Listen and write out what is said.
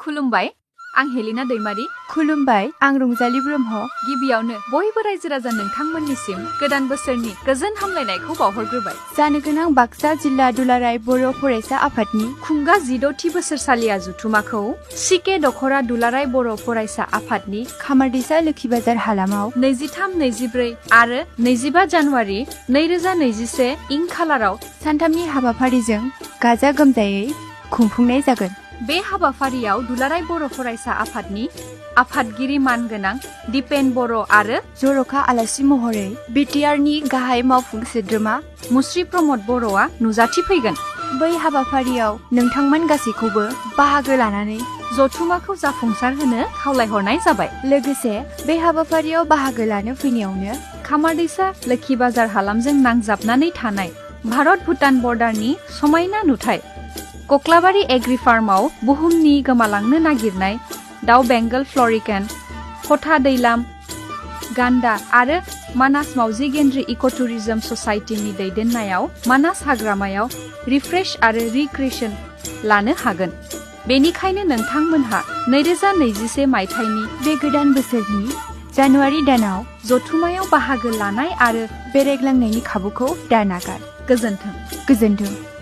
खुलुमबाय आं हेलिना दैमारी खुलुमबाय आं रंजाली ब्रह्म गिबियावनो बयबो रायजो राजा नोंथांमोननिसिम गोदान बोसोरनि गोजोन हामलायनायखौ बावहरग्रोबाय जानो गोनां बाक्सा जिल्ला दुलाराय बर' फरायसा आफादनि खुंगा 16थि बोसोरसालिया जथुमाखौ सिके दखरा दुलाराय बर' फरायसा आफादनि खामारदैसा लोखि बाजार हालामाव 23, 24 आरो 25 जानुवारि 2021 इं खालाराव सानथामनि हाबाफारिजों गाजा गोमजायै खुंफुंनाय जागोन। बे हाबाफारियाव दुलाराय बर' फरायसा आफादनि आफादगिरि मानगोनां दिपेन बर' आरो जर'खा आलासि महरै बिटिआरनि गाहाय मावफुं सोद्रोमा मुस्रि प्रमद बर'आ नुजाथिफैगोन। बै हाबाफारियाव नोंथांमोन गासैखौबो बाहागो लानानै जथुमाखौ जाफुंसार होनो खावलायहरनाय जाबाय। लोगोसे बे हाबाफारियाव बाहागो लानो फैनायावनो खामारदैसा लोखि बाजार हालामजों नांजाबनानै थानाय भारत भुटान बर्डारनि समायना नुथाय कक्लाबारि एग्रि फार्माव बुहुमनि गोमालांनो नागिरनाय दाउ बेंगल फ्लरिकेन, खथा दैलाम, गान्दा आरो मानास मावजि गेन्द्रि इक'टुरिजम ससाइटिनि दैदेननायाव मानास हाग्रामायाव रिफ्रेश आरो रिक्रिएशन लानो हागोन। बेनिखायनो नोंथांमोनहा 2021 मायथाइनि बे गोदान बोसोरनि जानुवारि दानाव जथुमायाव बाहागो लानाय आरो बेरायग्लांनायनि खाबुखौ दानागार। गोजोन्थों। गोजोन्थों।